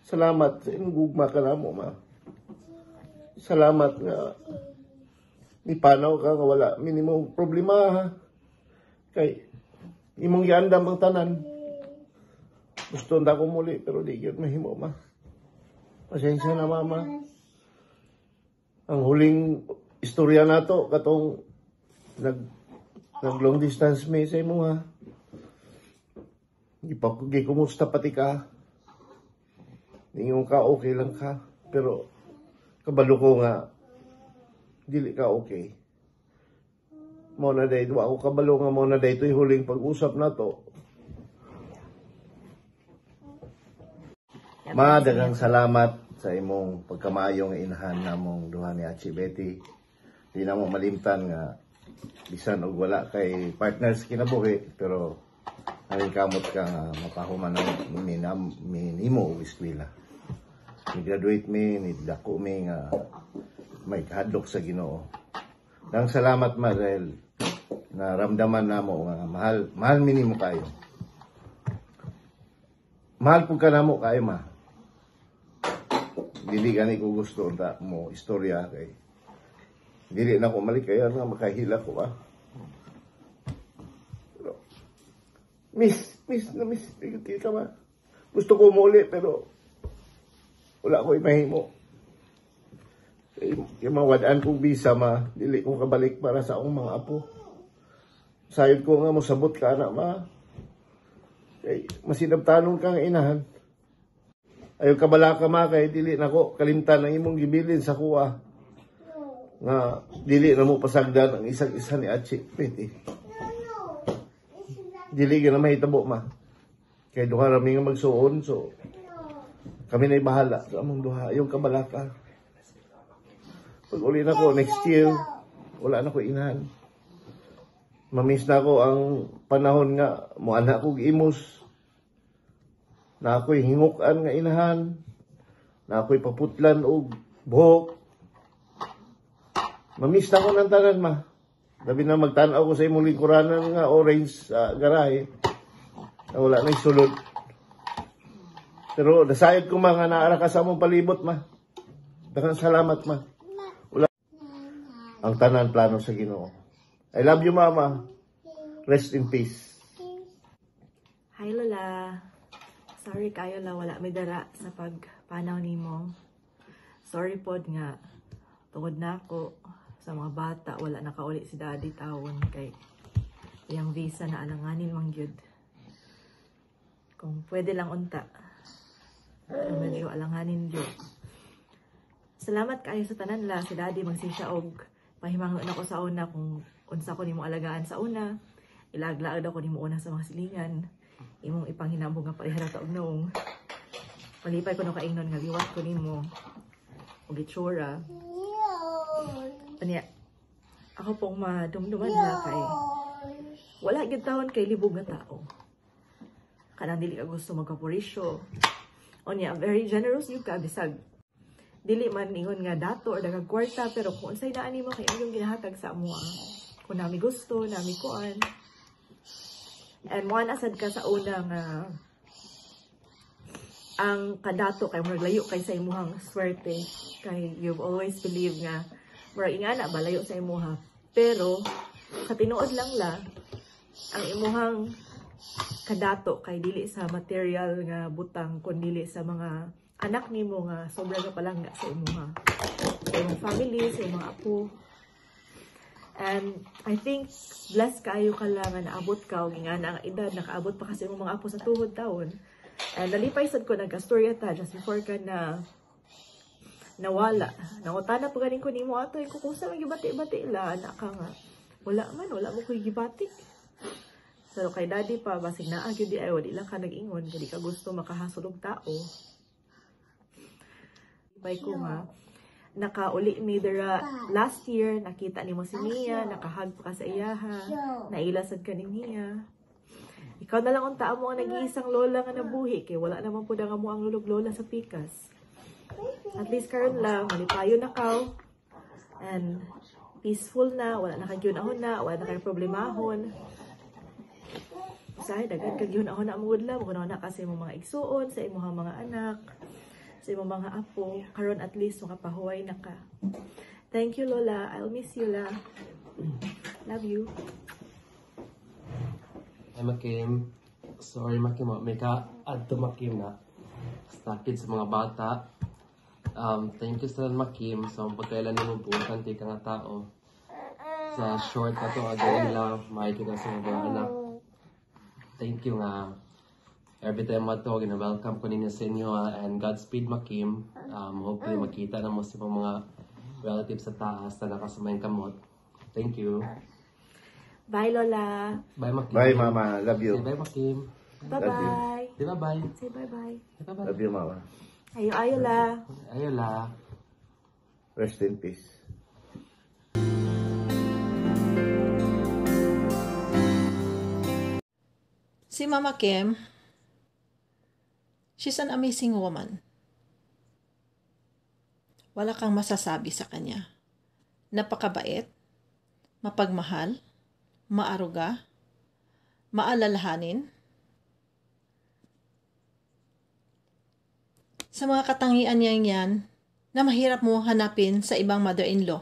Salamat sa inugugma ka na mo, ma. Salamat nga ipanaw ka nga wala minimum problema, ha. Kay imong giandam ang tanan. Gusto nda ko muli pero di gyud mahimo, ma. Pasensya na, mama. Ang huling istorya nato katong nag long distance me sa imo, ha. Gikumusta pati ka. Ingon ka okay lang ka, pero kabalo ko nga dili ka okay. Mo na day ako kabalo nga mo na day to'y huling pag-usap na to. Madagang salamat sa imong pagkamayong inahan namong duha ni Achi Betty. Di na mo malimtan nga bisan og wala kay partners kinabuhi, pero ang kamot ka nga mapahuman ng minimo og eskwela. Ni-graduate mi, ni-dako mi nga may kahadlok sa Ginoo. Nang salamat, ma, dahil naramdaman na mo nga mahal minimo kayo. Mahal po ka na mo kayo, ma. Dili gani ko gusto na mo istorya kay dili na ko malikayan nga makahila ko, ba. Miss ka, ma. Gusto ko muli pero wala ko imahimo. Kaya mawadaan kong visa, ma. Dili ko kabalik para sa akong mga apo. Sayod ko nga mo sabot ka na, ma. Kay masinabtanon ka nga inahan. Ayaw kabala ka, ma, kay dili na ko kalimtan ang imong gibilin sa kuha. Nga dili na mo pasagdan ang isang-isa ni Achi. Pwede. Dili ka na mahitabo, ma. Kay duha rami nga magsuon, so kami na'y bahala sa among duha. Yung kabalaka. Pag uli na ko, next year, wala na ko inahan. Mamiss na ko ang panahon nga, muana kong imos. Na ako'y hingukan nga inahan. Na ako'y paputlan o buhok. Mamiss na ko ng tanan, ma. Labi na magtanaw ko sa imong lingkuranan nga orange sa garahe. Na wala na'y sulod. Pero nasayad ko, ma, nga naara ka sa mong palibot, ma. Daghang salamat, ma. Wala. Ang tanan plano sa Ginoo. I love you, mama. Rest in peace. Hi, Lola. Sorry kayo la, wala may dara sa pagpanaw nimo. Sorry pod nga. Tungod na ako sa mga bata, wala nakauli si daddy tawon kay iyang visa na alanganin mang gyud. Kung pwede lang unta. Medyo alanganin yun. Salamat kayo sa tanan la. Si daddy magsisya og pahimangno na ko sa una kung unsa ko nimo alagaan sa una. Ilaglaad ako nimo una sa mga silingan. Imong ipanghinambong nga parihara ta og noong. Malipay ko no kaingnon nga liwat ko nimo og itsura. Anya, ako pong madumduman na kay wala gyud taon kay libog nga tao. Kanang dili ka gusto magkapurisyo. Onya, very generous yung kabisag. Dili man ingon nga dato or dagang kwarta, pero kung unsay daan nimo kay yung ginahatag sa amo. Kung nami gusto, nami kuan. And one asad ka sa una nga ang kadato kay maglayo kay sa imuhang swerte. Kay you've always believed nga murag ingana balayo sa imuha. Pero sa tinuod lang la ang imuhang kadato kay dili sa material nga butang kun dili sa mga anak nimo nga sobra ka palangga sa imuha. Sa imong family, sa imong apo. And I think blessed kayo ka lang nga naabot ka og ingana ang edad nakaabot pa kasi imong mga apo sa tuhod taon. And nalipay sad ko nagkastorya ta just before ka na nawala. Nangutana pa ganing ko nimo ato kung kusa man gibati-bati la anak ka nga. Wala mo koy gibati. Pero kay daddy pa, basig na agyo di ay, wali lang ka nag-ingon, hindi ka gusto makahasulog tao. Ibay ko nga, nakauli mi dira last year, nakita ni mo si Mia, nakahag pa ka sa iyaha, nailasad ka ni Mia. Ikaw na lang unta mo ang nag-iisang lola nga nabuhi kay wala naman pud nga mo ang lulog lola sa pikas. At least karon lang malipayo na ka and peaceful na, wala na kay gyunahon na, wala na kay problemahon. Usahay daghan kag gyunahon na mo gudla, mo na kasi mo mga igsuon sa imong mga anak, sa imong mga apo, karon at least makapahuway na ka. Thank you Lola, I'll miss you la. Love you. Hi, Makim. Sorry, Makim. May ka-add to Makim na stakid sa mga bata. Thank you sa Makim. So, pagkailan mo bukan ka nga tao. Sa short na to, again lang, makikita sa mga anak. Thank you nga. Every time mo to, gina-welcome ko ninyo sa inyo. And Godspeed, Makim. Hopefully, makita na mo sa mga relatives sa taas na nakasamayang kamot. Thank you. Bye Lola. Bye, Makim. Bye, Mama. Love you. Say bye, Makim. Bye-bye. Say bye-bye. Say bye-bye. Say bye-bye. Love you, Mama. Ayo la. Ayola. Rest in peace. Si Mama Kim, she's an amazing woman. Wala kang masasabi sa kanya. Napakabait, mapagmahal, maaruga, maalalahanin. Sa mga katangian niya yan, na mahirap mo hanapin sa ibang mother-in-law.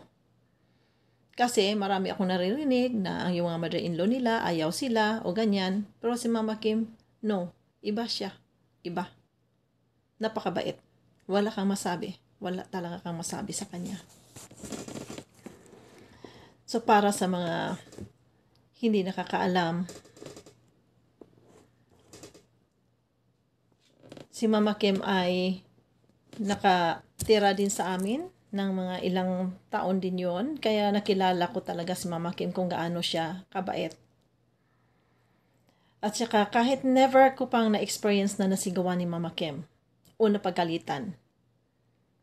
Kasi marami akong naririnig na ang yung mga mother-in-law nila, ayaw sila o ganyan. Pero si Mama Kim, no, iba siya. Iba. Napakabait. Wala kang masabi. Wala talaga kang masabi sa kanya. So para sa mga hindi nakakaalam, si Mama Kim ay nakatira din sa amin ng mga ilang taon din yon. Kaya nakilala ko talaga si Mama Kim kung gaano siya kabait. At saka kahit never ko pang na-experience na nasigawan ni Mama Kim o napagalitan.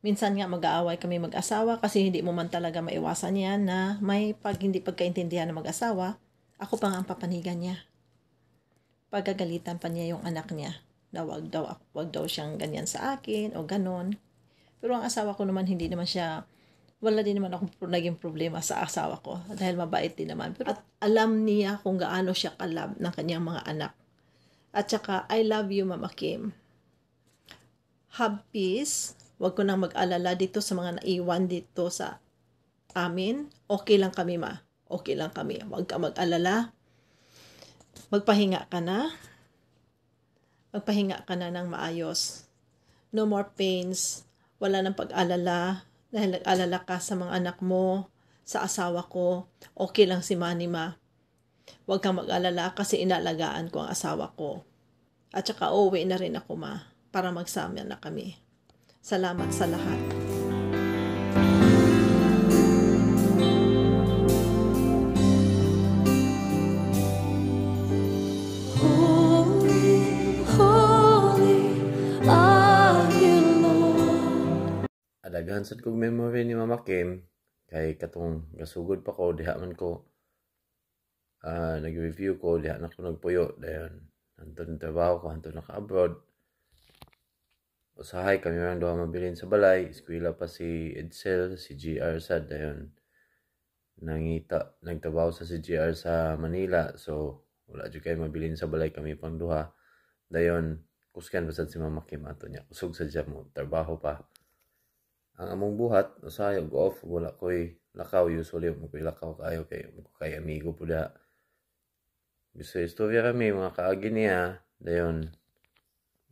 Minsan nga mag-aaway kami mag-asawa kasi hindi mo man talaga maiwasan yan na may hindi pagkaintindihan ng mag-asawa, ako pang ang papanigan niya. Pagagalitan pa niya yung anak niya na wag daw siyang ganyan sa akin o ganon. Pero ang asawa ko naman hindi naman siya, wala din naman akong naging problema sa asawa ko dahil mabait din naman. Pero at alam niya kung gaano siya kalab ng kanyang mga anak. At saka, I love you Mama Kim. Have peace. Huwag ko nang mag-alala dito sa mga naiwan dito sa amin. Okay lang kami ma. Okay lang kami. Huwag ka mag-alala. Magpahinga ka na. Magpahinga ka na ng maayos. No more pains. Wala nang pag-alala. Dahil nag-alala ka sa mga anak mo, sa asawa ko. Okay lang si Manima. Huwag kang mag-alala kasi inalagaan ko ang asawa ko. At saka uuwi na rin ako ma. Para magsama na kami. Salamat sa lahat. Adaghan sad kog memory ni Mama Kim kay katong gasugod pa ko diha man ko nag-review ko diha na ko nagpuyo dayon anton trabaho ko anton naka-abroad. Usahay kami man duha mabilin sa balay, eskwela pa si Edsel, si GR sad dayon nagtrabaho sa si GR sa Manila, so wala jud kay mabilin sa balay kami pang duha. Dayon kuskan pa sad si Mama Kim ato niya kusog sa siya mo trabaho pa. Ang among buhat usahay og off wala koy lakaw, usually mo koy lakaw kayo kay amigo po da. Gusto istorya kami mga kaagi niya dayon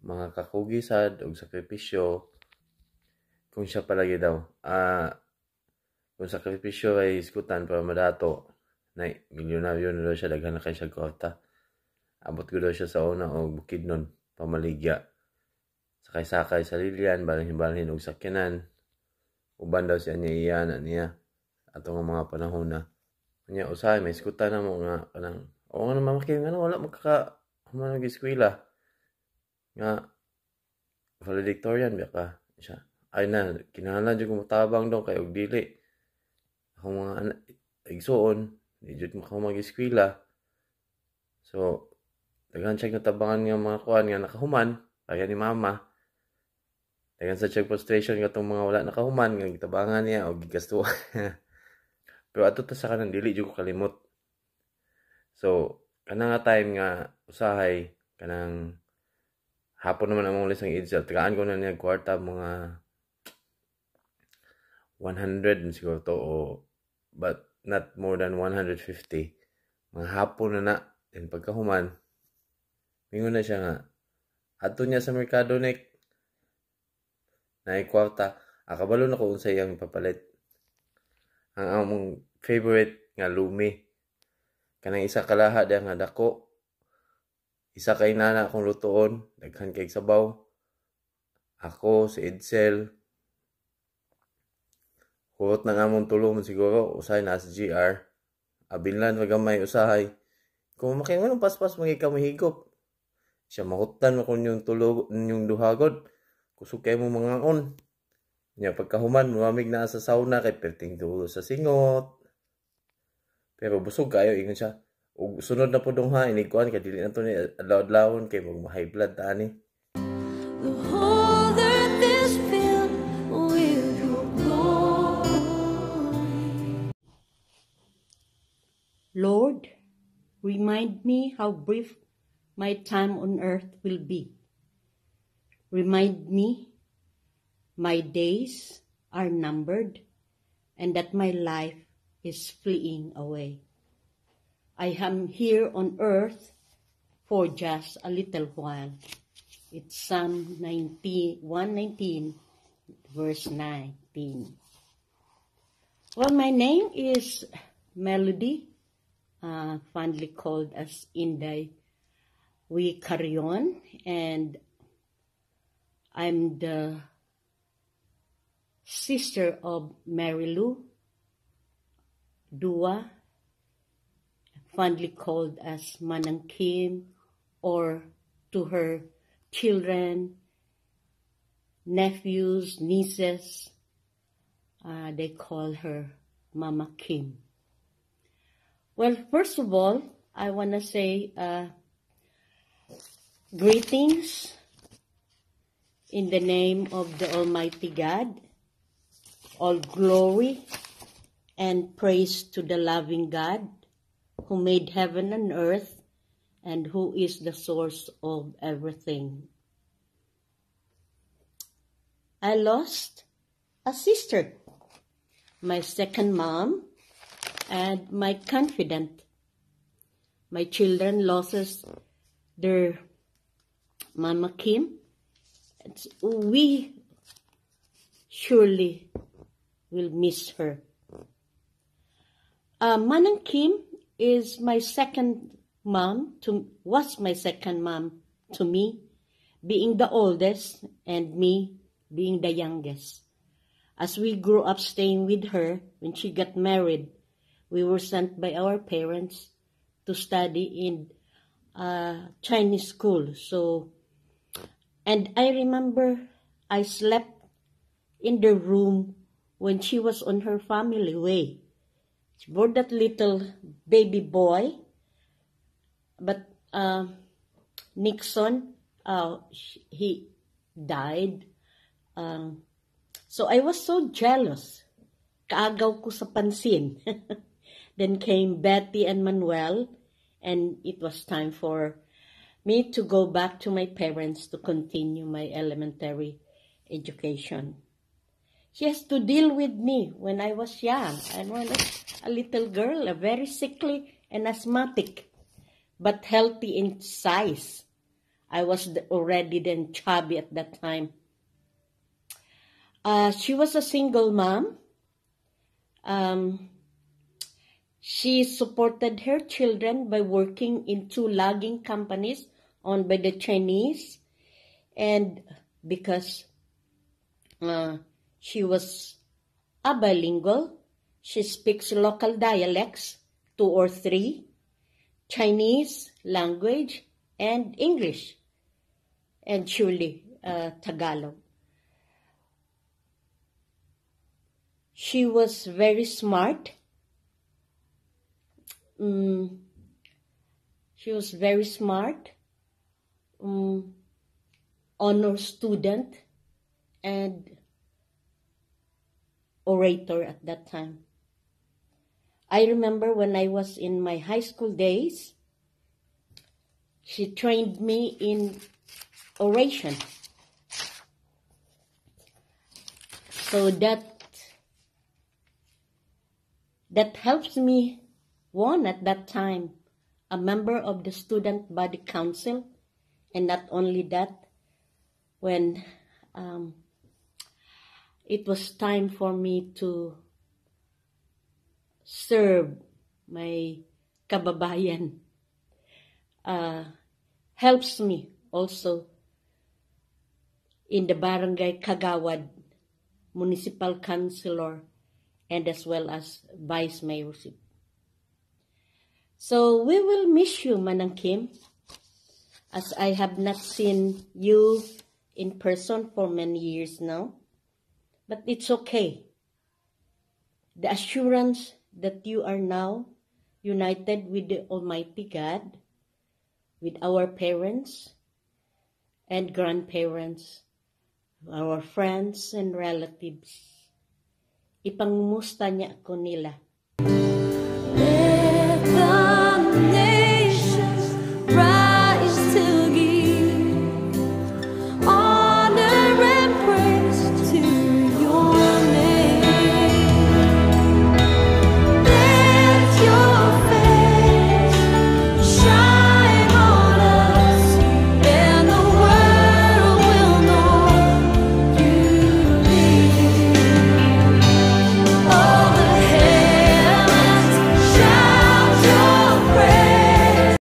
mga kakugisad og sakripisyo kung siya palagi daw kung sakripisyo ay iskutan para madato na milyonaryo na daw siya, daghan na kay siya kwarta, abot ko daw siya sa una og Bukidnon pamaligya, sakay sa lilyan balhin og sakyanan, uban daw siya niya niya atong mga panahon na niya usahay may iskutan na mo nga kanang o nga naman makinig nga wala magkaka humanog eskwela nga valedictorian ba ka siya ay na kinahanglan jud ko motabang daw kay og dili akong mga igsuon di jud ko mag-eskwela, so Daghan siya natabangan nga mga kuan nga nakahuman, kaya ni mama. Daghan sa check frustration nga itong mga wala nakahuman, nga gitabangan niya o gigastuhan. Pero ato ta sa kanang dili jud ko kalimot. So, kanang nga time nga usahay, kanang hapon naman ang mga lisang Edsel, tagaan ko na niya kwarta mga 100 siguro to o but not more than 150. Mga hapon na na, then pagkahuman, mingon na siya nga, ato niya sa merkado nek, na kwarta, akabalo na ko unsay yang papalit. Ang among favorite nga lumi. Kanang isa kalaha dia nga dako. Isa kay nana akong lutoon, daghan kay sabaw. Ako si Edsel. Huwot na nga mong tulong siguro, usay na sa GR. Abinlan magamay usahay. Kung makiwan ng paspas mga ikaw mahigop. Siya mahutan mo kung yung tulog, yung duhagod. Kusog kayo mo mga on. Nya pagkahuman, mamig na sa sauna kay perting dulo sa singot. Pero busog kayo, ingon siya. Ug sunod na po dong ha, iniguan, kay dili na to ni adlaw-adlawon, kay mag-high blood tani. The whole earth is filled with your glory. Lord, remind me how brief my time on earth will be. Remind me my days are numbered and that my life is fleeing away. I am here on earth for just a little while. It's Psalm 119, verse 19. Well, my name is Melody, fondly called as Inday Wicarion, and I'm the sister of Mary Lou Dua, fondly called as Manang Kim, or to her children, nephews, nieces, they call her Mama Kim. Well, first of all, I want to say greetings in the name of the Almighty God. All glory and praise to the loving God who made heaven and earth and who is the source of everything. I lost a sister, my second mom, and my confidant. My children losses their Mama Kim. We surely will miss her. Manang Kim is my second mom was my second mom to me, being the oldest and me being the youngest. As we grew up staying with her, when she got married, we were sent by our parents to study in Chinese school. And I remember I slept in the room when she was on her family way. She bore that little baby boy, but Nixon, he died. So I was so jealous. Kaagaw ko sa pansin. Then came Betty and Manuel, and it was time for me to go back to my parents to continue my elementary education. She has to deal with me when I was young. I was a little girl, a very sickly and asthmatic, but healthy in size. I was already then chubby at that time. She was a single mom. She supported her children by working in 2 logging companies owned by the Chinese. And because she was a bilingual, she speaks local dialects, 2 or 3, Chinese language, and English, and surely Tagalog. She was very smart. She was very smart, honor student and orator at that time. I remember when I was in my high school days, she trained me in oration. So that helps me, one, at that time, a member of the student body council, and not only that, when it was time for me to serve my kababayan, helps me also in the barangay Kagawad, municipal councilor, and as well as vice mayorship. So we will miss you, Manang Kim, as I have not seen you in person for many years now. But it's okay. The assurance that you are now united with the Almighty God, with our parents and grandparents, our friends and relatives. Ipangumusta niya ko nila